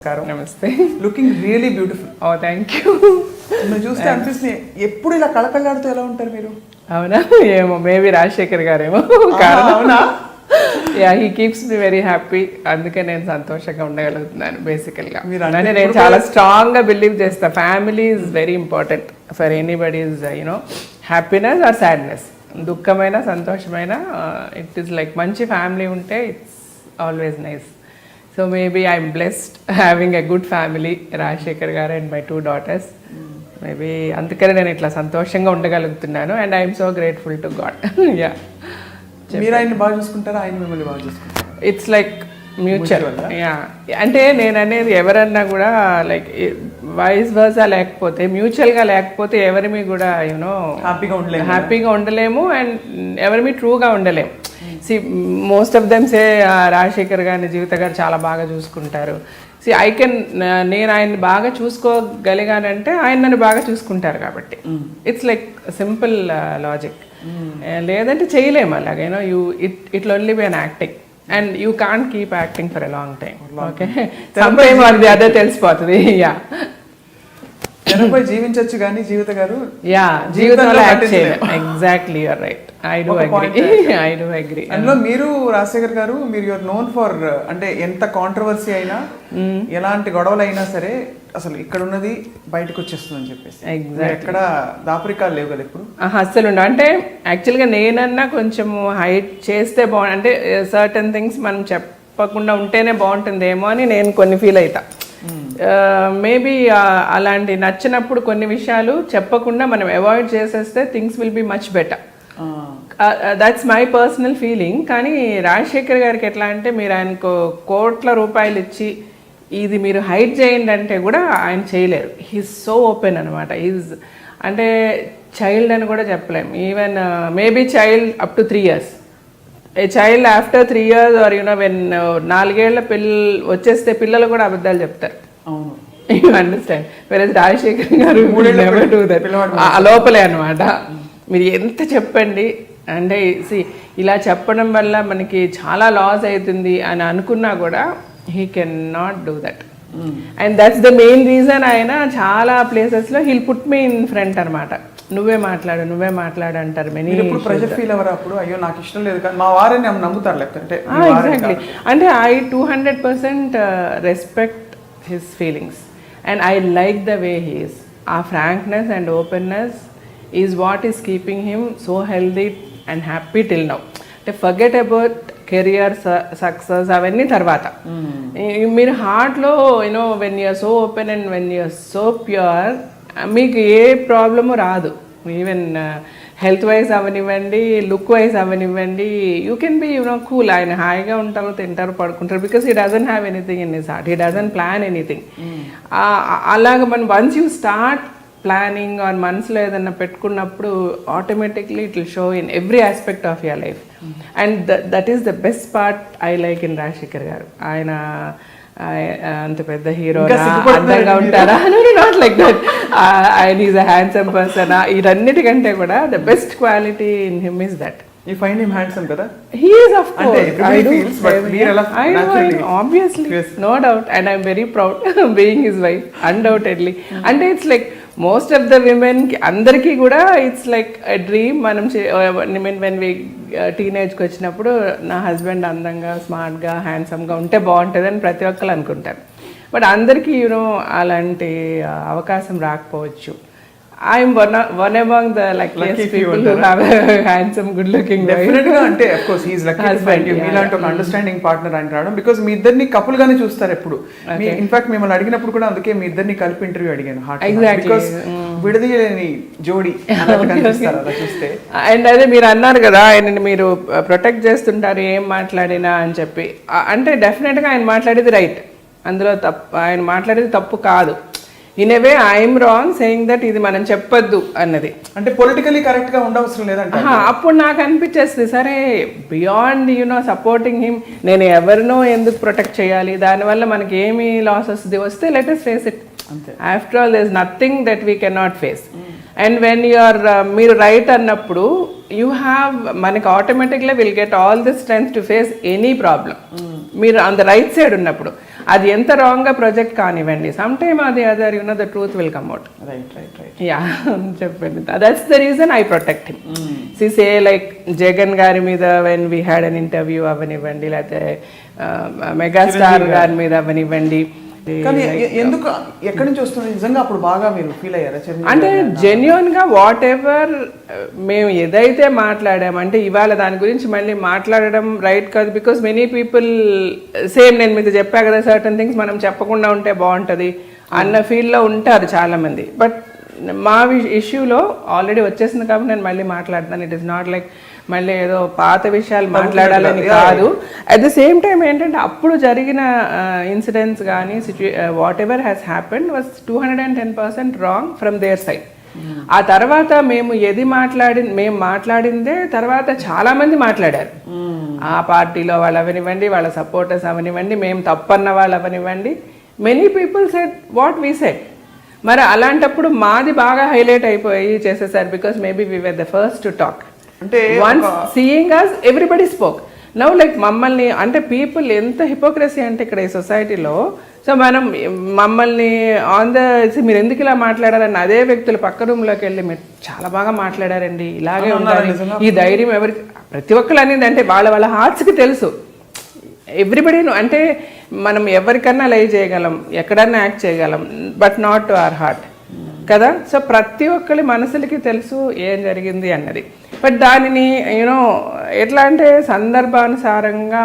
నమస్తే. Looking really beautiful. Oh thank you. మీరు చూస్తే అనిపిస్తుంది ఎప్పుడు ఇలా కళకళలాడుతూ ఎలా ఉంటారు మీరు? అవునా, ఏమో మేబీ రాజశేఖర్ గారేమో. అవునా? Yeah, he keeps me very happy. అందుకే నేను సంతోషంగా ఉండగలుగుతున్నాను బేసికల్గా. అంటే నేను చాలా స్ట్రాంగ్గా బిలీవ్ చేస్తాను, family is very important for anybody's happiness or sadness. దుఃఖమైన సంతోషమైన ఇట్ ఈస్ లైక్ మంచి ఫ్యామిలీ ఉంటే it's always nice. So maybe I'm blessed having a good family, Rajasekhar garu and my 2 daughters. Maybe అందుకనే నేను ఇట్లా సంతోషంగా ఉండగలుగుతున్నాను and I'm so grateful to God. Yeah, మీరు ఆయన్ని బాగా చూసుకుంటారా, ఆయన మిమ్మల్ని బాగా చూసుకుంటారా? It's like mutual. యా, అంటే నేను అనేది ఎవరన్నా కూడా లైక్ వైస్ వర్సా లేకపోతే మ్యూచువల్గా లేకపోతే ఎవరిమి కూడా హ్యాపీగా ఉండలేము అండ్ ఎవరిమి ట్రూగా ఉండలేము. See most of them say Rajasekhar గారిని జీవిత గారు చాలా బాగా చూసుకుంటారు. సి నేను ఆయన్ని బాగా చూసుకోగలిగానంటే ఆయన నన్ను బాగా చూసుకుంటారు కాబట్టి ఇట్స్ లైక్ సింపుల్ లాజిక్. లేదంటే చేయలేము అలాగేనో. It only be an acting and you can't keep acting for a long time. Okay, some time or the other తెలిసిపోతుంది. యా, తెరపై జీవించవచ్చు కానీ జీవిత గారు జీవితంలో యాక్ట్ చేయలేము. Exactly, you're right. I do agree. అందులో మీరు రాజశేఖర్ గారు, మీరు యూఆర్ నోన్ ఫర్ అంటే ఎంత కాంట్రవర్సీ అయినా ఎలాంటి గొడవలు అయినా సరే అసలు ఇక్కడ ఉన్నది బయటకు వచ్చేస్తుందని చెప్పేసి ఎక్కడ దాపరికాలు లేవు కదా ఇప్పుడు అసలు ఉండవు. అంటే యాక్చువల్గా నేనన్నా కొంచెం హైట్ చేస్తే బాగుంది, అంటే సర్టన్ థింగ్స్ మనం చెప్పకుండా ఉంటేనే బాగుంటుందేమో అని నేను కొన్ని ఫీల్ అవుతా. మేబీ అలాంటి నచ్చినప్పుడు కొన్ని విషయాలు చెప్పకుండా మనం అవాయిడ్ చేసేస్తే things will be much better. That's my personal feeling. కానీ రాజశేఖర్ గారికి ఎట్లా అంటే మీరు ఆయనకు కోట్ల రూపాయలు ఇచ్చి ఇది మీరు హైడ్ చేయండి అంటే కూడా ఆయన చేయలేరు. హీస్ సో ఓపెన్ అనమాట. అంటే చైల్డ్ అని కూడా చెప్పలేము. Even maybe child up to 3 years. A child after 3 years or when 4 ఏళ్ల వచ్చేస్తే పిల్లలు కూడా అబద్ధాలు చెప్తారు. You understand? వెరస్ రాజశేఖర్ గారు లోపలే అనమాట. మీరు ఎంత చెప్పండి అంటే ఇలా చెప్పడం వల్ల మనకి చాలా లాస్ అవుతుంది అని అనుకున్నా కూడా he can not do that. And that's the main reason ఆయన చాలా ప్లేసెస్లో he'll put me in front అనమాట. నువ్వే మాట్లాడు అంటారు. ప్రెషర్ ఫీల్ అవ్వరు అప్పుడు? అయ్యో నాకు ఇష్టం లేదు కానీ మా వారిని నమ్ముతారు లేకపోతే? ఎగ్జాక్ట్లీ. అంటే I 200% respect his feelings and I like the way he is. ఆ frankness and openness is what is keeping him so healthy and happy till now. అంటే ఫర్గెట్ అబౌట్ కెరియర్ సక్సెస్ అవన్నీ తర్వాత. మీరు హార్ట్లో when you are so open and when you are so pure మీకు ఏ problem రాదు. Even health wise అవనివ్వండి, look wise అవనివ్వండి, యూ కెన్ బి కూల్. ఆయన హాయిగా ఉంటారు, తింటారు, పడుకుంటారు. Because he doesn't have anything in his heart. He doesn't plan anything. అలాగ మనం once you start planning or మనసులో ఏదన్నా పెట్టుకున్నప్పుడు automatically it will show in every aspect of your life. And that is the best part I like in Rajasekhar గారు. ఆయన అంత పెద్ద hero అందంగా ఉంటారా? Not like that. ఆయన ఈజ్ అ హ్యాండ్సమ్ పర్సన్. ఇదన్నిటికంటే కూడా the best quality in him is that. You find him handsome kada? He is, of course. I do. I know, obviously. Yes. No doubt. And I'm very proud being his wife. Undoubtedly. And it's like most of the women, అందరికీ కూడా it's like a dream. మనం when we టీనేజ్కి వచ్చినప్పుడు నా husband అందంగా, స్మార్ట్గా, హ్యాండ్సమ్గా ఉంటే బాగుంటుంది అని ప్రతి ఒక్కరు అనుకుంటారు. బట్ అందరికీ అలాంటి అవకాశం రాకపోవచ్చు. I'm one among the luckiest people who have a handsome, good-looking wife. Definitely, అంటే of course he is lucky to find you. మీలాంటి ఒక అండర్స్టాండింగ్ పార్ట్నర్ అని రావడం. బికాస్ మీ ఇద్దరిని కపుల్ గానే చూస్తారు ఎప్పుడు. ఇన్ఫాక్ట్ మిమ్మల్ని అడిగినప్పుడు కూడా అందుకే మీ ఇద్దరిని కలిపి ఇంటర్వ్యూ అడిగాను. బికాస్ విడదీయలేని జోడి కనిపిస్తారు అలా చూస్తే. అండ్ అదే మీరు అన్నారు కదా ఆయనని మీరు ప్రొటెక్ట్ చేస్తుంటారు ఏం మాట్లాడినా అని చెప్పి. అంటే డెఫినెట్గా ఆయన మాట్లాడేది రైట్, అందులో ఆయన మాట్లాడేది తప్పు కాదు. In a way I'm wrong saying that ఇది మనం చెప్పొద్దు అన్నది. అంటే పొలిటికలీ కరెక్ట్ గా ఉండవసరం లేదంటే అప్పుడు నాకు అనిపించేస్తుంది సరే బియాండ్ సపోర్టింగ్ హిమ్ నేను ఎవరినో ఎందుకు ప్రొటెక్ట్ చేయాలి, దానివల్ల మనకి ఏమి లాసెస్ వస్తే let us face it. After all there is nothing that we can not face. And when మీరు రైట్ అన్నప్పుడు యూ హ్యావ్ మనకి ఆటోమేటిక్గా will get all the strength to face any problem. మీరు ఆన్ ద రైట్ సైడ్ ఉన్నప్పుడు అది ఎంత రాంగ్గా project కానివ్వండి, సమ్ టైమ్ అది other the truth will come out. Yeah చెప్పండి. That's the reason I protect him. Say like Jagan గారి మీద when we had an interview అవనివ్వండి, లేకపోతే మెగాస్టార్ గారి మీద అవనివ్వండి. కానీ ఎందుకు ఎక్కడి నుంచి వస్తుంది నిజంగా అప్పుడు బాగా మీరు ఫీల్ అయ్యారా? అంటే జెన్యున్ గా వాట్ ఎవర్ మేము ఏదైతే మాట్లాడామంటే ఇవాళ దాని గురించి మళ్ళీ మాట్లాడడం రైట్ కాదు. బికాస్ మెనీ పీపుల్ సేమ్ నేను మీకు చెప్పా కదా, సర్టన్ థింగ్స్ మనం చెప్పకుండా ఉంటే బాగుంటుంది అన్న ఫీల్డ్లో ఉంటారు చాలా మంది. బట్ మా ఇష్యూలో ఆల్రెడీ వచ్చేసింది కాబట్టి నేను మళ్ళీ మాట్లాడతాను. ఇట్ ఈస్ నాట్ లైక్ మళ్ళీ ఏదో పాత విషయాలు మాట్లాడాలని కాదు. అట్ ద సేమ్ టైం ఏంటంటే అప్పుడు జరిగిన ఇన్సిడెంట్స్ కానీ whatever has happened was 210% wrong from their side. ఆ తర్వాత మేము మేము మాట్లాడిందే తర్వాత చాలా మంది మాట్లాడారు. ఆ పార్టీలో వాళ్ళు అవనివ్వండి, వాళ్ళ సపోర్టర్స్ అవనివ్వండి, మేము తప్పన్న వాళ్ళు అవనివ్వండి, many people said what we said. మరి అలాంటప్పుడు మాది బాగా హైలైట్ అయిపోయి చేసేసారు. Because maybe we were the first to talk. అంటే వన్స్ సీయింగ్ అస్ ఎవ్రీబడి స్పోక్. నవ్ లైక్ మమ్మల్ని అంటే పీపుల్ ఎంత హిపోక్రసీ అంటే ఇక్కడ ఈ సొసైటీలో. సో మనం మమ్మల్ని మీరు ఎందుకు ఇలా మాట్లాడారని అదే వ్యక్తులు పక్క రూమ్లోకి వెళ్ళి మీరు చాలా బాగా మాట్లాడారండి, ఇలాగే ఉండాలి, ఈ ధైర్యం ఎవరికి, ప్రతి ఒక్కరు అనేది అంటే వాళ్ళ హార్ట్స్కి తెలుసు. ఎవ్రీబడి అంటే మనం ఎవరికన్నా లైవ్ చేయగలం, ఎక్కడన్నా యాక్ట్ చేయగలం, but not to our heart కదా. సో ప్రతి ఒక్కరి మనసులకి తెలుసు ఏం జరిగింది అన్నది. బట్ దానిని యూనో ఎట్లా అంటే సందర్భానుసారంగా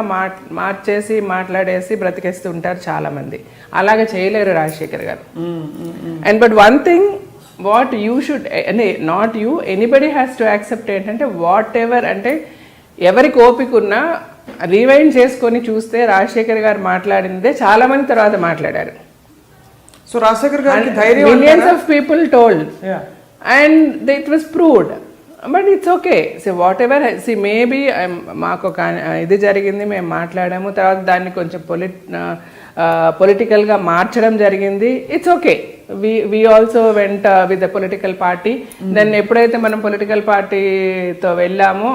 మార్చేసి మాట్లాడేసి బ్రతికేస్తూ ఉంటారు చాలామంది. అలాగే చేయలేరు Rajasekhar garu. And but one thing what you should అంటే not you, anybody has to accept ఏంటంటే వాట్ ఎవర్ అంటే ఎవరికి ఓపిక ఉన్నా రీవైండ్ చేసుకొని చూస్తే రాజశేఖర్ గారు మాట్లాడిందే చాలా మంది తర్వాత మాట్లాడారు. సో రాజశేఖర్ గారికి ధైర్యం millions of people told and it was proved. But it's okay. So what ever maybe మాకు ఒక ఇది జరిగింది, మేము మాట్లాడాము, తర్వాత దాన్ని కొంచెం పొలిటికల్గా మార్చడం జరిగింది. It's okay. we also went with the political party. Then ఎప్పుడైతే మనం పొలిటికల్ పార్టీతో వెళ్ళామో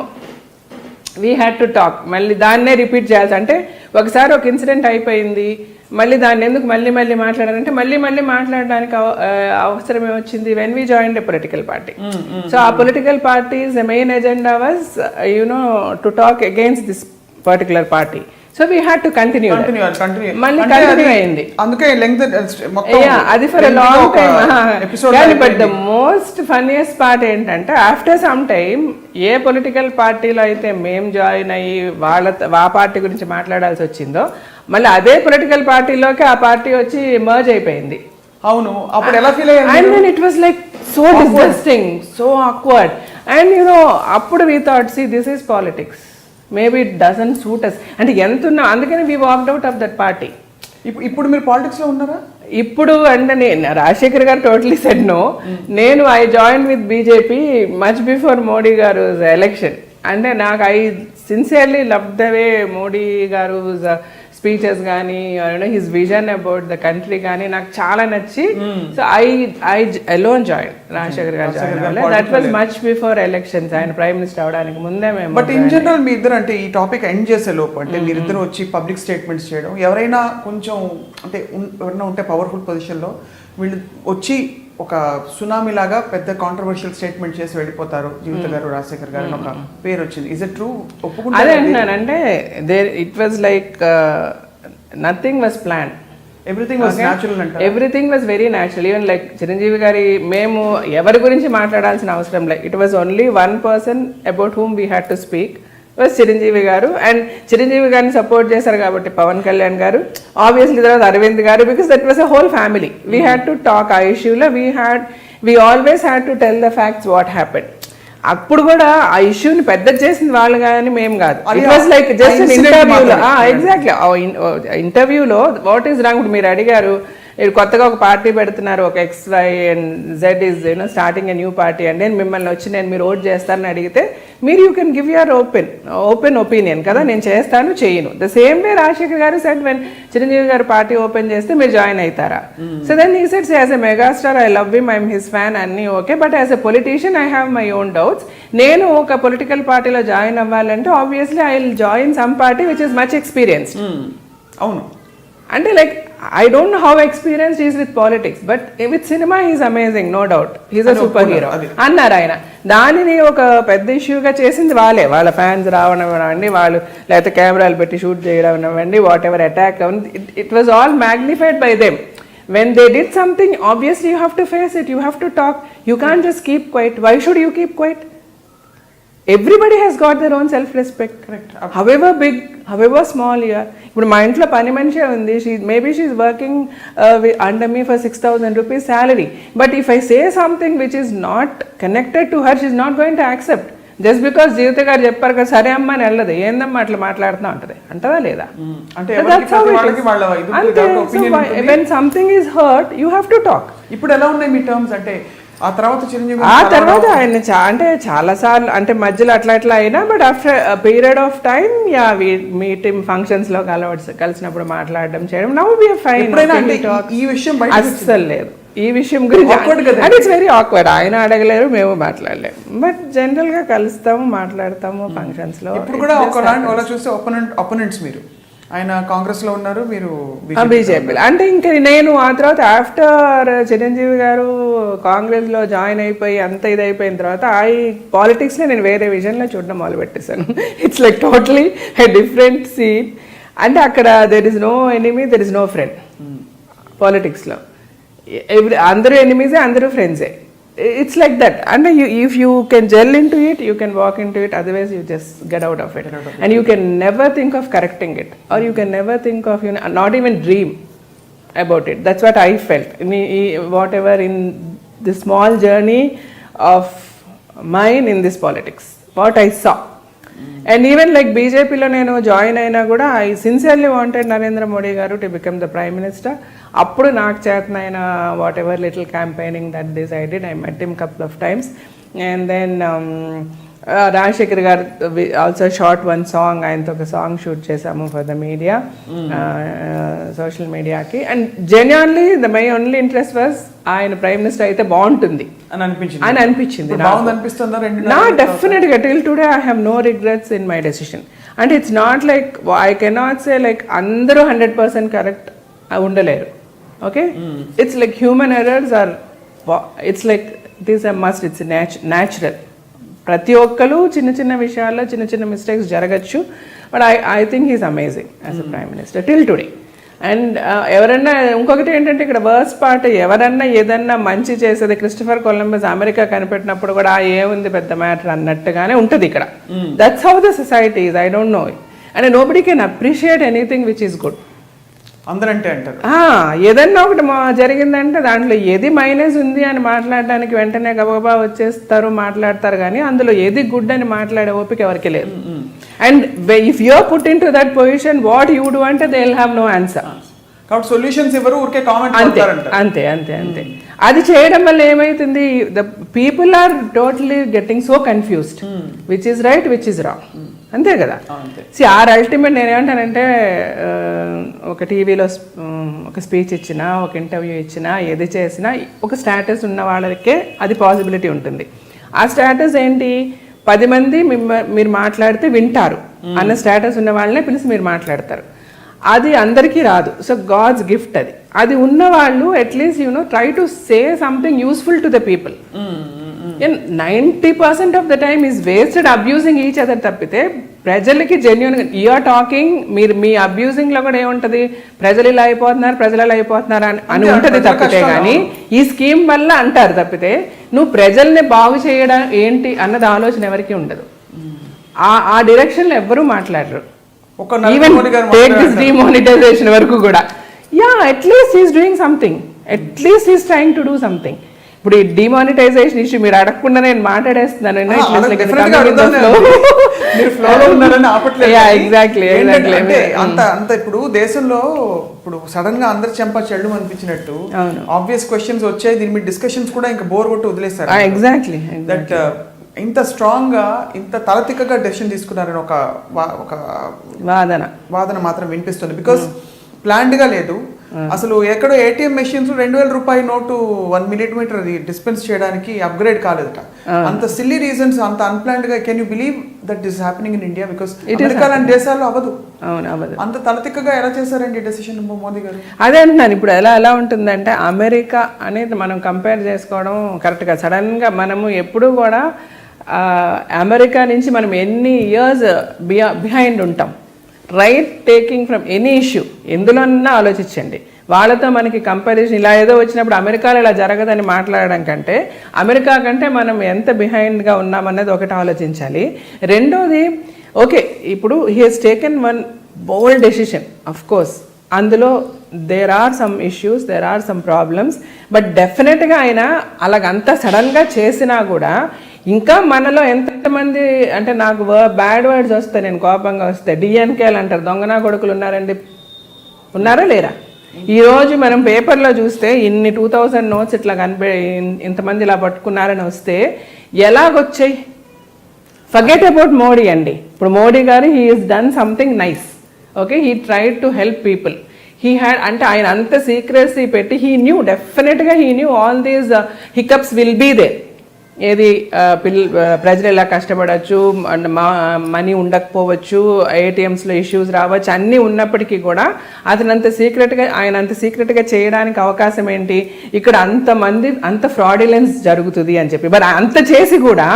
వీ హ్యాడ్ టు టాక్. మళ్ళీ దాన్నే రిపీట్ చేయాల్సి అంటే ఒకసారి ఒక ఇన్సిడెంట్ అయిపోయింది, మళ్ళీ దాన్ని ఎందుకు మళ్ళీ మాట్లాడారంటే మళ్ళీ మాట్లాడడానికి అవసరం ఏమొచ్చింది when we join a political party. So ఆ political parties main agenda was to talk against this particular party. So we had to continue. మళ్ళీ కంటిన్యూ అయింది. అది for a long time. But the most funniest part ఏంటంటే after some time a political పార్టీలో అయితే మేము join అయ్యి ఆ party గురించి మాట్లాడాల్సి వచ్చిందో మళ్ళీ అదే పొలిటికల్ పార్టీలోకి ఆ పార్టీ వచ్చి మర్జ్ అయిపోయింది. అవును, అప్పుడు ఎలా ఫీల్ అయ్యారు? And then it was like so disgusting, so awkward. And అప్పుడు we thought this is politics, maybe it doesn't suit us అంటే ఎంత ఉన్నా. అందుకని we walked out of that party. ఇప్పుడు మీరు పాలిటిక్స్లో ఉన్నారా? ఇప్పుడు అంటే నేను Rajasekhar garu totally said no. నేను I join with BJP much before Modi garu election. అంటే నాకు I sincerely love the way Modi garu speeches కానీ his vision about the country కానీ నాకు చాలా నచ్చి. So I alone join Rajasekhar garu join. That was much before elections. ఆయన prime minister అవడానికి ముందే మేము. బట్ ఇన్ జనరల్ మీ ఇద్దరు అంటే ఈ టాపిక్ ఎండ్ చేసే లోపు అంటే మీరిద్దరు వచ్చి పబ్లిక్ స్టేట్మెంట్స్ చేయడం, ఎవరైనా కొంచెం అంటే ఎవరైనా ఉంటే పవర్ఫుల్ పొజిషన్లో వీళ్ళు వచ్చి ఒక సునామీ లాగా పెద్ద కాంట్రవర్షియల్ స్టేట్మెంట్ చేసి వెళ్ళిపోతారు. జీవిత గారు రాజశేఖర్ గారు ఒక పేరు వచ్చింది. Is it true? ఒప్పుకుంటారు? అదే అంటున్నానంటే it was like nothing was plan. Everything was natural అంటే everything was very natural. Even like Chiranjeevi గారి మేము ఎవరి గురించి మాట్లాడాల్సిన అవసరం లేదు. It was only one person about whom we had to speak, was Chiranjeevi garu. And Chiranjeevi గారిని సపోర్ట్ చేశారు కాబట్టి పవన్ కళ్యాణ్ గారు, ఆబ్వియస్లీ తర్వాత అరవింద్ గారు, because that was a whole family. We had to talk ఆ ఇష్యూలో. We always had to tell the facts what happen. అప్పుడు కూడా ఆ ఇష్యూని పెద్ద చేసింది వాళ్ళు కానీ మేము కాదు. ఇట్ వాజ్ లైక్ జస్ట్ ఇంటర్వ్యూలో. ఎగ్జాక్ట్లీ ఇంటర్వ్యూలో వాట్ ఈస్ రాంగ్. ఇప్పుడు మీరు అడిగారు కొత్తగా ఒక పార్టీ పెడుతున్నారు, ఒక XY and Z is starting a new party and నేను మిమ్మల్ని వచ్చి మీరు ఓట్ చేస్తారని అడిగితే మీరు you can give your open opinion కదా, నేను చేస్తాను చేయను. ద సేమ్ వే రాజశేఖర్ గారు సెడ్ వెన్ చిరంజీవి గారు పార్టీ ఓపెన్ చేస్తే మీరు జాయిన్ అవుతారా? So then he said as a megastar I love him, I'm his fan అన్నీ okay, but as a politician I have my own doubts. నేను ఒక political పార్టీలో join అవ్వాలంటే obviously I will join some party which is much experienced. అవును, అంటే like I don't know how experienced he is with politics, but with cinema he is amazing, no doubt. He is a super hero. అన్నారు ఆయన. దానిని ఒక పెద్ద ఇష్యూగా చేసింది వాళ్ళ fans రావడం వాళ్ళు లేకపోతే కెమెరాలు పెట్టి షూట్ చేయడం అవ్వండి, what ever attack it was all magnified by them. When they did something, obviously you have to face it, you have to talk. You can't just keep quiet. Why should you keep quiet? Everybody has got their own self-respect. Correct. However big, however small you are. ఇప్పుడు మా ఇంట్లో పని మనిషి ఉంది, maybe she is working under me for 6,000 rupees salary. But if I say something which is not connected to her, she is not going to accept. Just because Jeevitha garu చెప్పారు కదా సరే అమ్మ అని వెళ్ళదు, ఏందమ్మా అట్లా మాట్లాడుతున్నా ఉంటుంది అంటదా లేదా? When something is hurt you have to talk. ఇప్పుడు ఎలా ఉన్నాయి మీ టర్మ్స్? అంటే ఆ తర్వాత ఆయన అంటే చాలా సార్లు అంటే మధ్యలో అట్లా అయినా, but after period of time meet functions లో కలిసినప్పుడు మాట్లాడడం చేయడం, నౌ వి ఆర్ ఫైన్. ఈ విషయం అస్సలు లేదు ఈ విషయం గురించి, అండ్ ఇట్స్ వెరీ ఆక్వర్డ్. ఆయన అడగలేరు, మేము మాట్లాడలేము, బట్ జనరల్ గా కలుస్తాము, మాట్లాడతాము ఫంక్షన్స్ లో. ఇప్పుడు కూడా ఒక చూస్తే ఒపోనెంట్స్ మీరు, ఆయన కాంగ్రెస్ లో ఉన్నారు, మీరు బీజేపీ. అంటే ఇంకా నేను ఆ తర్వాత ఆఫ్టర్ చిరంజీవి గారు కాంగ్రెస్ లో జాయిన్ అయిపోయి అంత ఇది అయిపోయిన తర్వాత పాలిటిక్స్ లో నేను వేరే విజన్ లో చూడడం మొదలు పెట్టేశాను. It's like totally different scene. అంటే అక్కడ there is no enemy, there is no friend politics లో. అందరూ ఎనిమీసే, అందరూ ఫ్రెండ్సే. It's like that. అంటే if you can gel in to it, you can walk in to it, otherwise you just get out of it. And you can never think of correcting it, or you can never think of not even dream about it. That's what I felt whatever in the small journey of mine in this politics, what I saw. And even like బీజేపీలో నేను join అయినా కూడా I sincerely wanted Narendra Modi garu to become the prime minister. అప్పుడు నాకు చేతనైన whatever little campaigning that this I did, I met him couple of times. And then Rajasekhar garu also shot one song, ఆయనతో ఒక song shoot చేసాము for the media, social మీడియాకి. And genuinely my only interest was ఆయన prime minister అయితే బాగుంటుంది అని అనిపించింది. నా డెఫినెట్ గా till today I have no regrets in my decision. అంటే it's not like I cannot say like అందరూ 100% కరెక్ట్ ఉండలేరు. Okay, it's like human errors are, it's like this are must, it's natural. ప్రతి ఒక్కరు చిన్న చిన్న విషయాల్లో చిన్న చిన్న మిస్టేక్స్ జరగచ్చు, but I think he's amazing as a prime minister till today. And ఎవరన్నా ఇంకొకటి ఏంటంటే ఇక్కడ వర్స్ట్ పార్ట్, ఎవరన్నా ఏదన్నా మంచి చేసేది, క్రిస్టఫర్ కొలంబస్ అమెరికా కనిపెట్టినప్పుడు కూడా ఏముంది పెద్ద మ్యాటర్ అన్నట్టుగానే ఉంటుంది ఇక్కడ. That's how the society is. I don't know, and nobody can appreciate anything which is good. అందరంటే అంటారు ఏదన్నా ఒకటి జరిగిందంటే దాంట్లో ఏది మైనస్ ఉంది అని మాట్లాడడానికి వెంటనే గబగబా వచ్చేస్తారు, మాట్లాడతారు, కానీ అందులో ఏది గుడ్ అని మాట్లాడే ఓపిక ఎవరికి లేదు. And if you are put in to that position, what you do అంటే they will have no answer. కాబట్టి సొల్యూషన్స్ ఎవరు ఊరికే కామెంట్ అంతే అంతే అంతే. అది చేయడం వల్ల ఏమైతుంది, the people are totally getting so confused, which is right, which is wrong. అంతే కదా. అల్టిమేట్ నేనేమంటానంటే, ఒక టీవీలో ఒక స్పీచ్ ఇచ్చినా, ఒక ఇంటర్వ్యూ ఇచ్చినా, ఏది చేసినా ఒక స్టేటస్ ఉన్న వాళ్ళకే అది పాసిబిలిటీ ఉంటుంది. ఆ స్టేటస్ ఏంటి, 10 మంది మీరు మాట్లాడితే వింటారు అన్న స్టేటస్ ఉన్న వాళ్ళనే పిలిచి మీరు మాట్లాడతారు. అది అందరికీ రాదు. సో గాడ్స్ గిఫ్ట్ అది. అది ఉన్న వాళ్ళు at least try to say something useful to the people. 90% of the time is wasted abusing each other. తప్పితే ప్రజలకి జెన్యున్గా యూఆర్ టాకింగ్, మీరు మీ అబ్యూజింగ్ లో కూడా ఏముంటది, ప్రజలు ఇలా అయిపోతున్నారు అని ఉంటది తప్పితే, కానీ ఈ స్కీమ్ వల్ల అంటారు తప్పితే నువ్వు ప్రజల్ని బాగు చేయడం ఏంటి అన్నది ఆలోచన ఎవరికి ఉండదు. ఆ డైరెక్షన్ లో ఎవ్వరూ మాట్లాడరు. ఈవెన్ టేక్ దిస్ డిమానిటైజేషన్ వరకు కూడా, at least is doing something, at least is trying to do something. ఇప్పుడు ఈ డిమానిటైజేషన్ ఇష్యూ మీరు అడగకుండా నేను మాట్లాడేస్తున్నాను. ఇప్పుడు దేశంలో ఇప్పుడు సడన్ గా అందరు చెంప చెల్లు అనిపించినట్టు ఆబ్వియస్ క్వశ్చన్స్ వచ్చాయి, దీని మీద డిస్కషన్స్ కూడా ఇంకా బోర్ కొట్టి వదిలేస్తారు. ఎగ్జాక్ట్లీ దట్ ఇంత స్ట్రాంగ్ గా ఇంత తలతిక్కగా డెసిషన్ తీసుకున్నారని ఒక వాదన మాత్రం వినిపిస్తుంది. బికాస్ ప్లాన్డ్ గా లేదు, అసలు ఎక్కడో ఏటీఎం మెషిన్స్ 2,000 రూపాయల నోటు 1 మిల్లీమీటర్ అది డిస్పెన్స్ చేయడానికి అప్గ్రేడ్ కాలేదట. అంత సిల్లీ రీజన్స్, అంత అన్ప్లాన్డ్ గా. Can you believe that is happening in India? Because America లాంటి దేశాల్లో అవ్వదు. అంత తలతిక్కగా ఎలా చేశారండి డెసిషన్ మోదీ గారు? అదే అంటున్నాను. ఇప్పుడు ఎలా ఉంటుందంటే అమెరికా అనేది మనం కంపేర్ చేసుకోవడం కరెక్ట్గా. సడన్గా మనము ఎప్పుడూ కూడా అమెరికా నుంచి మనం ఎన్ని ఇయర్స్ బిహైండ్ ఉంటాం. Right taking from any issue ఎందులోనన్నా ఆలోచించండి. వాళ్ళతో మనకి కంపారిజన్ ఇలా ఏదో వచ్చినప్పుడు అమెరికాలో ఇలా జరగదని మాట్లాడడం కంటే అమెరికా కంటే మనం ఎంత బిహైండ్గా ఉన్నామన్నది ఒకటి ఆలోచించాలి. రెండోది, ఓకే ఇప్పుడు he has taken one bold decision. Of course అందులో there are some issues, there are some problems, but డెఫినెట్గా ఆయన అలాగంతా సడన్గా చేసినా కూడా ఇంకా మనలో ఎంతమంది అంటే నాకు బ్యాడ్ వర్డ్స్ వస్తాయి, నేను కోపంగా వస్తే డిఎన్కేలు అంటారు, దొంగనా కొడుకులు ఉన్నారండి. ఉన్నారా లేరా? ఈరోజు మనం పేపర్లో చూస్తే ఇన్ని 2000 నోట్స్ ఇట్లా ఇంతమంది ఇలా పట్టుకున్నారని వస్తే ఎలాగొచ్చాయి? ఫర్గెట్ అబౌట్ మోడీ అండి. ఇప్పుడు మోడీ గారు he is done something nice. Okay, he tried to help people. He had అంటే ఆయన అంత సీక్రెసీ పెట్టి he knew all these hiccups will be there. ఏది ప్రజలు ఎలా కష్టపడవచ్చు, మనీ ఉండకపోవచ్చు, ఏటీఎంస్లో ఇష్యూస్ రావచ్చు, అన్నీ ఉన్నప్పటికీ కూడా ఆయన అంత సీక్రెట్గా చేయడానికి అవకాశం ఏంటి? ఇక్కడ అంత ఫ్రాడిలెన్స్ జరుగుతుంది అని చెప్పి. బట్ అంత చేసి కూడా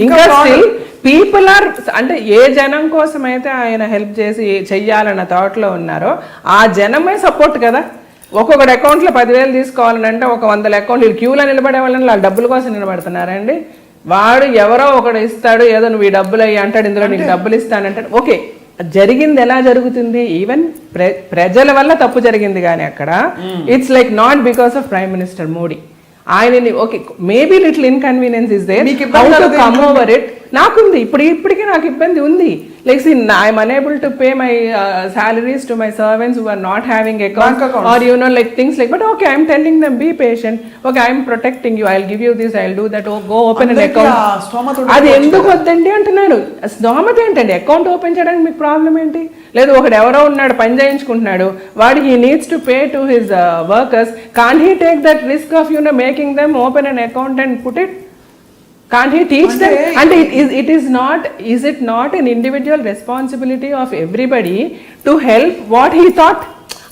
ఇంకా స్టిల్ పీపుల్ ఆర్ అంటే ఏ జనం కోసం అయితే ఆయన హెల్ప్ చేసి చెయ్యాలన్న థాట్లో ఉన్నారో ఆ జనమే సపోర్ట్ కదా. ఒక్కొక్కటి అకౌంట్లో 10,000 తీసుకోవాలంటే ఒక 100 అకౌంట్లు క్యూలో నిలబడే వాళ్ళని వాళ్ళ డబ్బుల కోసం నిలబడుతున్నారండి. వాడు ఎవరో ఒకడు ఇస్తాడు, ఏదో నువ్వు ఈ డబ్బులు అయ్యి అంటాడు, ఇందులో నీకు డబ్బులు ఇస్తానంటాడు. ఓకే, జరిగింది ఎలా జరుగుతుంది? ఈవెన్ ప్రజల వల్ల తప్పు జరిగింది. కానీ అక్కడ it's like not because of prime minister Modi. ఆయనని okay maybe little inconvenience is there, how to come over it. నాకుంది ఇప్పటికీ నాకు ఇబ్బంది ఉంది. Like see, I'm unable to pay my salaries to my servants who are not having accounts, or like things like. But okay, I'm telling them be patient. Okay, I'm protecting you. I'll give you this. I'll do that. Oh, go open an account. అది ఎందుకు వద్దండి అంటున్నాను. స్తోమత ఏంటండి? Account open చేయడానికి మీకు problem ఏంటి? లేదు ఒకడు ఎవరో ఉన్నాడు పని చేయించుకుంటున్నాడు, వాడు he needs to pay to his workers. Can't he take that risk of making them open an account and put it? Can't he teach them? And is it not an individual responsibility of everybody to help what he thought?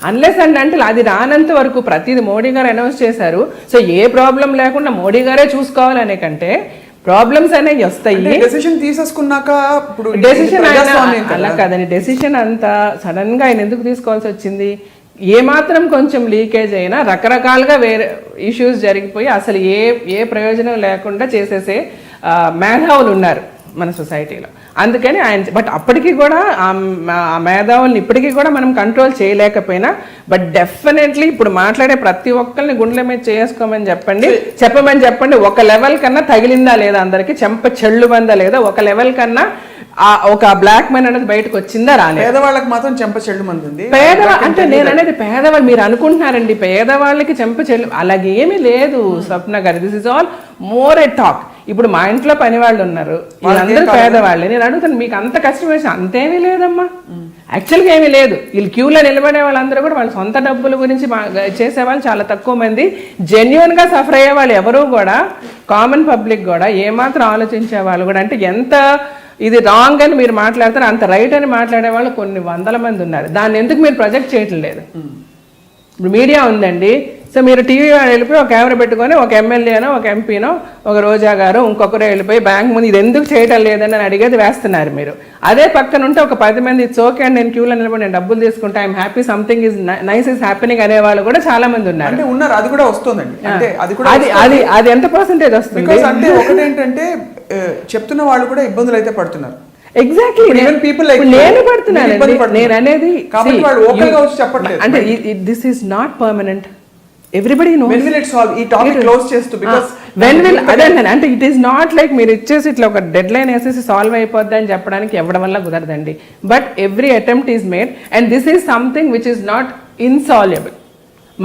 Unless and until అది రానంత వరకు ప్రతిది మోడీ గారు announce చేశారు. So ఏ problem లేకుండా మోడీ గారే చూసుకోవాలనే కంటే problems అనేవి వస్తాయి. డెసిషన్ తీసేసుకున్నాక డెసిషన్ అలా కాదండి. డెసిషన్ అంతా సడన్ గా ఆయన ఎందుకు తీసుకోవాల్సి వచ్చింది? ఏమాత్రం కొంచెం లీకేజ్ అయినా రకరకాలుగా వేరే ఇష్యూస్ జరిగిపోయి అసలు ఏ ప్రయోజనం లేకుండా చేసేసే మేధావులు ఉన్నారు మన సొసైటీలో. అందుకని ఆయన బట్ అప్పటికి కూడా ఆ మేధావుల్ని ఇప్పటికీ కూడా మనం కంట్రోల్ చేయలేకపోయినా, బట్ డెఫినెట్లీ ఇప్పుడు మాట్లాడే ప్రతి ఒక్కరిని గుండెల మీద చేసుకోమని చెప్పండి. ఒక లెవెల్ కన్నా తగిలిందా లేదా, అందరికి చెంప చెళ్ళు బందా లేదా, ఒక లెవెల్ కన్నా ఒక బ్లాక్ మనీ అనేది బయటకు వచ్చిందా రాలేదు. పేదవాళ్ళకి మాత్రం చెంప చెళ్ళు మంది ఉంది. అంటే నేను అనేది పేదవాళ్ళు మీరు అనుకుంటున్నారండి పేదవాళ్ళకి చెంప చెళ్ళు, అలాగేమీ లేదు స్వప్న గారు. This is all more a talk. ఇప్పుడు మా ఇంట్లో పని వాళ్ళు ఉన్నారు, వీళ్ళందరూ పేదవాళ్ళే. నేను అడుగుతాను మీకు అంత కష్టం వేసి అంతేమీ లేదమ్మా. యాక్చువల్గా ఏమీ లేదు. వీళ్ళు క్యూలో నిలబడే వాళ్ళందరూ కూడా వాళ్ళ సొంత డబ్బుల గురించి చేసేవాళ్ళు చాలా తక్కువ మంది. జెన్యున్గా సఫర్ అయ్యే వాళ్ళు ఎవరూ కూడా కామన్ పబ్లిక్ కూడా ఏమాత్రం ఆలోచించే వాళ్ళు కూడా అంటే ఎంత ఇది రాంగ్ అని మీరు మాట్లాడతారు, అంత రైట్ అని మాట్లాడే వాళ్ళు కొన్ని 100 మంది ఉన్నారు. దాన్ని ఎందుకు మీరు ప్రొజెక్ట్ చేయటం లేదు? ఇప్పుడు మీడియా ఉందండి. సో మీరు టీవీ వెళ్ళిపోయి ఒక కెమెరా పెట్టుకొని ఒక ఎమ్మెల్యేనో ఒక ఎంపీనో ఒక రోజా గారు ఇంకొకరు వెళ్ళిపోయి బ్యాంక్ ముందు ఇది ఎందుకు చేయటం లేదని అడిగేది వేస్తున్నారు మీరు. అదే పక్కన ఉంటే ఒక 10 మంది ఇట్స్ ఓకే అండి, నేను క్యూలో నిలబడి నేను డబ్బులు తీసుకుంటా, I'm happy, something is nice is happening అనే వాళ్ళు కూడా చాలా మంది ఉన్నారు. అది కూడా వస్తుందండి. అది ఎంత పర్సెంటేజ్ వస్తుంది అంటే ఒకటేంటంటే చెప్తున్న వాళ్ళు కూడా ఇబ్బందులు అయితే పడుతున్నారు. ఎగ్జాక్ట్లీ నేను పడుతున్నాను. నేను అనేది అంటే this is not permanent. Everybody knows. When will it solve? ఈ టాపిక్ క్లోజ్ చేస్తూ because when will అదే అంటే ఇట్ ఈస్ నాట్ లైక్ మీరు ఇచ్చేసి ఇట్లా ఒక డెడ్ లైన్ వేసేసి సాల్వ్ అయిపోద్ది అని చెప్పడానికి ఎవరి వల్ల కుదరదండి. But every attempt is made and this is something which is not insolvable.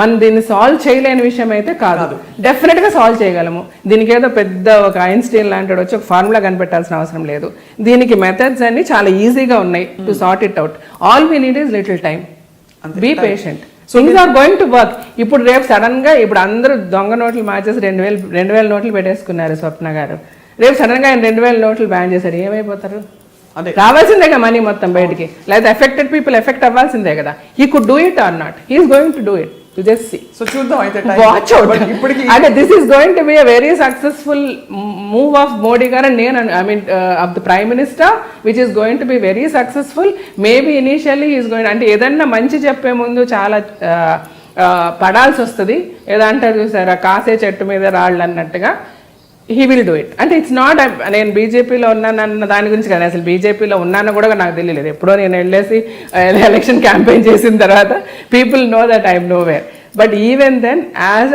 మనం దీన్ని సాల్వ్ చేయలేని విషయం అయితే కాదు, డెఫినెట్గా సాల్వ్ చేయగలము. దీనికి ఏదో పెద్ద ఒక ఐన్స్టీన్ లాంటి వచ్చి ఒక ఫార్ములా కనిపెట్టాల్సిన అవసరం లేదు. దీనికి మెథడ్స్ అన్ని చాలా ఈజీగా ఉన్నాయి to sort it out. All we need is little time. Be patient. Things are going to work. ఇప్పుడు రేపు సడన్ గా ఇప్పుడు అందరూ దొంగ నోట్లు మార్చేసి 2000 నోట్లు పెట్టేసుకున్నారు స్వప్న గారు. రేపు సడన్ గా ఆయన 2000 నోట్లు బ్యాన్ చేశారు, ఏమైపోతారు? రావాల్సిందేగా మనీ మొత్తం బయటికి, లేదా ఎఫెక్టెడ్ పీపుల్ ఎఫెక్ట్ అవ్వాల్సిందే కదా. He could do it or not, he is going to do it. Just see. So చూద్దాం అయితే watch out. And this is going to be a very successful move of Modi garu, I mean of the Prime Minister, which is going to be very successful. Maybe initially he is going, అంటే ఏదన్నా మంచి చెప్పే ముందు చాలా పడాల్సి వస్తుంది. ఏదో అంటారు చూసారా, కాసే చెట్టు మీద రాళ్ళు అన్నట్టుగా. He will do it. అంటే ఇట్స్ నాట్ నేను బీజేపీలో ఉన్నానన్న దాని గురించి కానీ, అసలు బీజేపీలో ఉన్నానో కూడా నాకు తెలియలేదు. ఎప్పుడో నేను వెళ్ళేసి ఎలక్షన్ క్యాంపెయిన్ చేసిన తర్వాత people know that I'm nowhere. But even then as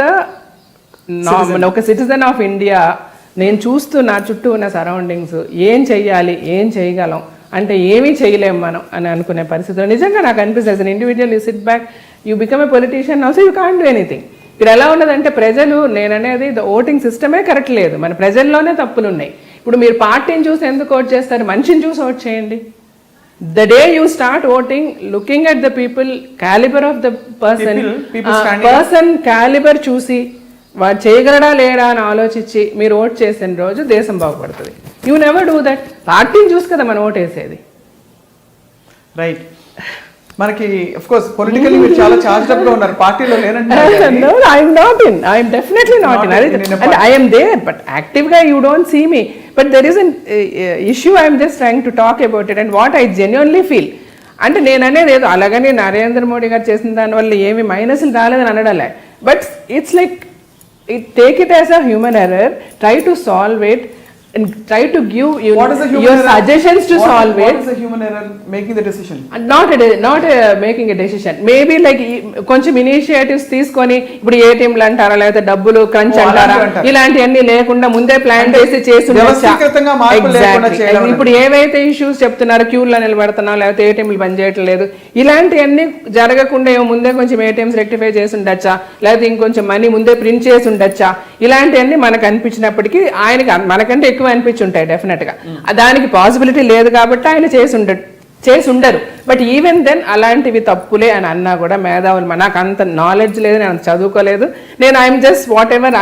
ఒక సిటిజన్ ఆఫ్ ఇండియా నేను చూస్తూ నా చుట్టూ ఉన్న సరౌండింగ్స్ ఏం చెయ్యాలి, ఏం చేయగలం అంటే ఏమీ చేయలేము మనం అని అనుకునే పరిస్థితుల్లో నిజంగా నాకు అనిపిస్తుంది. Individual you SIT back, you become a politician also, you can't do anything. ఇక్కడ ఎలా ఉన్నదంటే ప్రజలు, నేననేది ఓటింగ్ సిస్టమే కరెక్ట్ లేదు, మన ప్రజల్లోనే తప్పులు ఉన్నాయి. ఇప్పుడు మీరు పార్టీని చూసి ఎందుకు ఓట్ చేస్తారు? మనిషిని చూసి ఓట్ చేయండి. The day you start voting, looking at the people, caliber of the person caliber చూసి వాడు చేయగలడా లేడా అని ఆలోచించి మీరు ఓట్ చేసిన రోజు దేశం బాగుపడుతుంది. You never do that. పార్టీని చూసి కదా మనం ఓట్ వేసేది. రైట్. మనకి ఆఫ్ కోర్స్ పొలిటికల్లీ మీరు చాలా చార్జ్డ్ అప్ గా ఉన్నారు, పార్టీలో లేనంటే. No, I am not in. I am definitely not in. And I am there, but actively you don't see me. But there is an issue I am just trying to talk about it and what I genuinely feel. అంటే నేను అనేది ఏదో అలాగని నరేంద్ర మోడీ గారు చేసిన దానివల్ల ఏమి మైనస్లు రాలేదని అనడలే. But it's like take it as a human error, try to solve it and try to give your suggestions to solve it. What is the human error? Making the decision. Not making a decision. Maybe like కొంచెం initiatives తీసుకొని, ఇప్పుడు ఏటీఎంలు అంటారా లేకపోతే డబ్బులు crunch అంటారా, ఇలాంటివన్నీ లేకుండా ముందే ప్లాన్ చేసి ఇప్పుడు ఏవైతే ఇష్యూస్ చెప్తున్నారో, క్యూల్లో నిలబడుతున్నాం లేకపోతే ఏటీఎంలు పనిచేయట్లేదు, ఇలాంటివన్నీ జరగకుండా ముందే కొంచెం ఏటీఎంస్ రెక్టిఫై చేసి ఉండొచ్చా, లేకపోతే ఇంకొంచెం మనీ ముందే ప్రింట్ చేసి ఉండొచ్చా, ఇలాంటివన్నీ మనకు అనిపించినప్పటికీ ఆయనకి మనకంటే ఎక్కువ అనిపించుంటాయి డెఫినెట్ గా. దానికి పాసిబిలిటీ లేదు కాబట్టి ఆయన చేసి ఉండరు. బట్ ఈవెన్ దెన్ అలాంటివి తప్పులే అని అన్నా కూడా మేధావులు, నాకు అంత నాలెడ్జ్ లేదు, నేను అంత చదువుకోలేదు. నేను I'm just whatever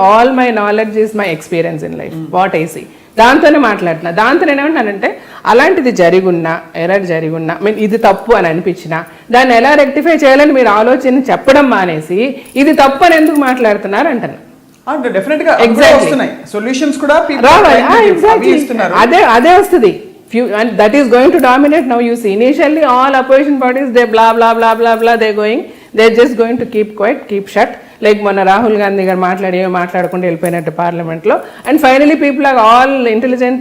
all my knowledge is my experience in life, what I see, దాంతోనే మాట్లాడుతున్నా. దాంతో నేను ఏమంటానంటే అలాంటిది జరిగున్నా, ఎర్రర్ జరిగున్నా, మీన్ ఇది తప్పు అని అనిపించినా దాన్ని ఎలా రెక్టిఫై చేయాలని మీరు ఆలోచన చెప్పడం మానేసి ఇది తప్పు అని ఎందుకు మాట్లాడుతున్నారు అంటాను. డెఫినెట్ గా సొల్యూషన్స్ కూడా అదే వస్తుంది. And that is going to dominate now. You see, initially all opposition parties, they blah blah blah blah blah, they're just going to keep quiet, keep shut, like మొన్న రాహుల్ గాంధీ గారు మాట్లాడకుండా వెళ్ళిపోయినట్టు పార్లమెంట్ లో. And finally people are all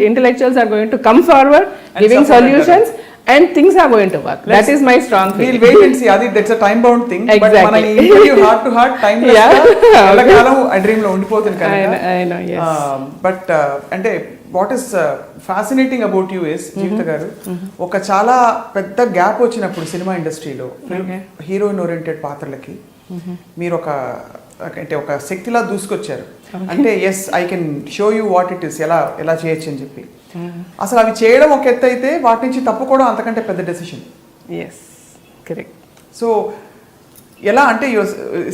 intellectuals are going to come forward giving solutions and things are going to work. That is my strong feeling. We'll wait and see. Adi, that's a time bound thing. Exactly. But mana interview heart to heart timeless ella kalam I dream lo undipothund kanaka. I know, yes. But ante what is fascinating about you is జీవిత గారు, ఒక చాలా పెద్ద gap వచ్చినప్పుడు cinema ఇండస్ట్రీలో heroine oriented పాత్రలకి మీరు ఒక శక్తిలా దూసుకొచ్చారు. అంటే yes I can show you what it is, ఎలా చేయొచ్చు అని చెప్పి. అసలు అవి చేయడం ఒక ఎత్తు అయితే వాటి నుంచి తప్పుకోవడం అంతకంటే పెద్ద డెసిషన్. Yes, correct. సో ఎలా అంటే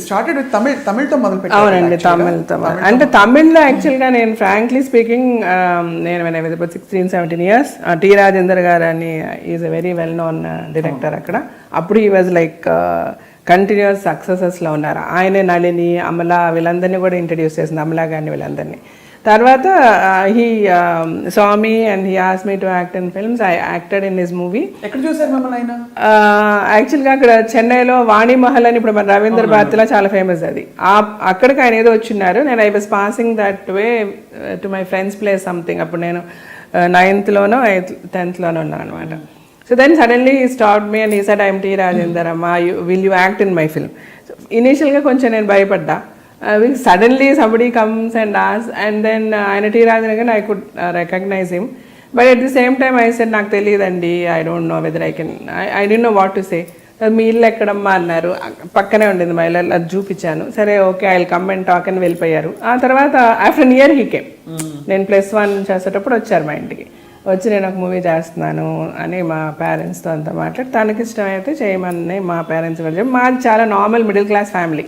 స్టార్టెడ్ విత్ తమిళ్తో మొదలు పెట్టారు. అవునండి, తమిళ్తో. అంటే తమిళ్లో యాక్చువల్గా నేను ఫ్రాంక్లీ స్పీకింగ్, నేను 16-17 years, టి రాజేందర్ గారు అని is a very well known director అక్కడ. అప్పుడు ఈ వాజ్ లైక్ కంటిన్యూస్ సక్సెసెస్లో ఉన్నారు. ఆయనే నళిని, అమలా వీళ్ళందరినీ కూడా ఇంట్రడ్యూస్ చేసింది, అమలా గారిని వీళ్ళందరినీ. తర్వాత he saw me and he asked me to act in films. I acted in his movie. ఎక్కడ చూసారు మిమ్మల్ని ఆయన? యాక్చువల్గా అక్కడ చెన్నైలో వాణి మహల్ అని ఇప్పుడు మన రవీంద్ర భారతిలో చాలా ఫేమస్, అది అక్కడికి ఆయన ఏదో వచ్చిన్నారు. నేను I was passing that way to my friends place something. అప్పుడు నేను 9th లోనో 10th లోనో ఉన్నాను అనమాట. So then suddenly he stopped me and he said, I'm T Rajender అమ్మా, will you act in my film? ఇనీషియల్గా కొంచెం నేను భయపడ్డా. Suddenly somebody comes and asks, and then ఆయన T Rajan again I could recognize him, but at the same time I said నాకు తెలియదండి, I don't know whether I didn't know what to say. మీ ఇల్లు ఎక్కడమ్మా అన్నారు, పక్కనే ఉండింది మా ఇల్లు, అది చూపించాను. సరే okay I will come and talk అని వెళ్ళిపోయారు. ఆ తర్వాత after an year he came. నేను +1 చేసేటప్పుడు వచ్చారు మా ఇంటికి. వచ్చి నేను ఒక మూవీ చేస్తున్నాను అని మా పేరెంట్స్తో అంతా మాట్లాడి తనకి ఇష్టమైతే చేయమని మా పేరెంట్స్ కూడా చెప్పి మాది చాలా normal middle class family.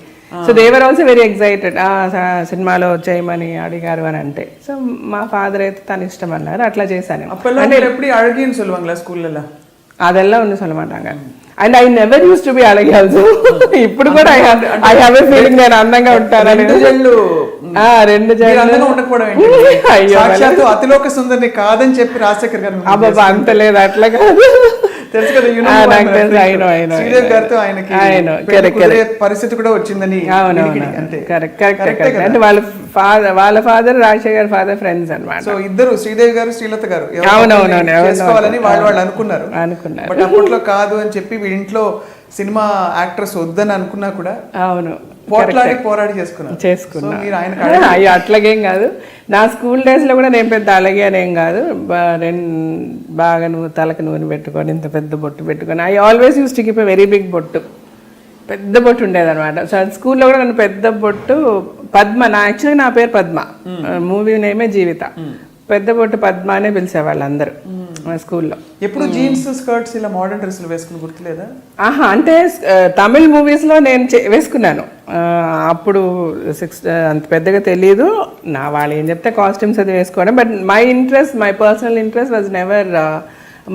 So they were also very excited సినిమాలో చేయమని అడిగారు అని అంటే. సో మా ఫాదర్ అయితే తన ఇష్టం అన్నారు, అట్లా చేశాను. అంటే ఎప్పుడు అడిగిన சொல்லுவாங்களா స్కూల్లో? அதெல்லாம் ஒன்று சொல்ல மாட்டாங்க. And I never use to be అలాగే ఆల్సో. ఇప్పుడు కూడా ఐ హావ్ ఎ ఫీలింగ్ నేను అందంగా ఉంటానని. రెండు జళ్ళు ఉండకపోవడం సాక్షాత్తు అతిలోక సుందరిని కాదని చెప్పి రాజశేఖర్ గారు అబ్బా అంత లేదు, అట్లా కాదు. తెలుసు కదా, శ్రీదేవి గారితో ఆయనకి పరిస్థితి కూడా వచ్చిందని. అంటే వాళ్ళ ఫాదర్ రాజశేఖర్ ఫాదర్ ఫ్రెండ్స్ అన్నమాట. సో ఇద్దరు శ్రీదేవి గారు శ్రీలత గారు అవునవునవును వాళ్ళు అనుకున్నారు. బట్ అప్పట్లో కాదు అని చెప్పి వీడింట్లో సినిమా యాక్ట్రెస్ వద్దని అనుకున్నా కూడా అవును పోరాడి చేసుకున్నా. అట్లాగేం కాదు. నా స్కూల్ డేస్లో కూడా నేను పెద్ద అలాగే అనేం కాదు. బాగా నువ్వు తలకు నూనె పెట్టుకొని ఇంత పెద్ద బొట్టు పెట్టుకొని I always use to keep a very big bottu. పెద్ద బొట్టు ఉండేదన్నమాట. సో స్కూల్లో కూడా నన్ను పెద్ద బొట్టు పద్మ, యాక్చువల్గా నా పేరు పద్మ, మూవీ నేమే జీవిత. పెద్ద బొట్టు పద్మ అనే పిలిచేవాళ్ళు అందరూ స్కూల్లో. ఎప్పుడు జీన్స్ స్కర్ట్స్ ఇలా మోడర్న్ డ్రెస్సులు వేసుకుని గుర్తులేదా? అంటే తమిళ్ మూవీస్లో నేను వేసుకున్నాను. అప్పుడు అంత పెద్దగా తెలియదు నా, వాళ్ళు ఏం చెప్తే కాస్ట్యూమ్స్ అది వేసుకోవడం. But my personal interest was never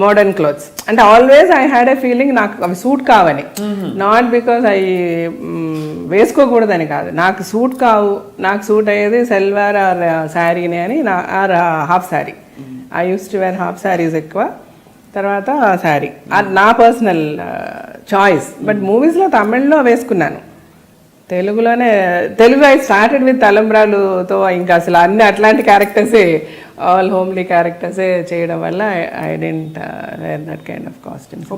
modern clothes. అంటే always I had a feeling నాకు అవి సూట్ కావని. నాట్ బికాస్ వేసుకోకూడదని కాదు, నాకు సూట్ కావు. నాకు సూట్ అయ్యేది సల్వార్ ఆర్ శారీని అని, or half sari. I use to wear half saris ఎక్కువ, తర్వాత శారీ. అది నా పర్సనల్ చాయిస్. బట్ మూవీస్లో తమిళ్లో వేసుకున్నాను. తెలుగు ఐ స్టార్టెడ్ విత్ తలంబ్రాలుతో. ఇంకా అసలు అన్ని అట్లాంటి క్యారెక్టర్సే, ఆల్ హోమ్లీ క్యారెక్టర్సే చేయడం వల్ల I didn't wear that kind of costumes.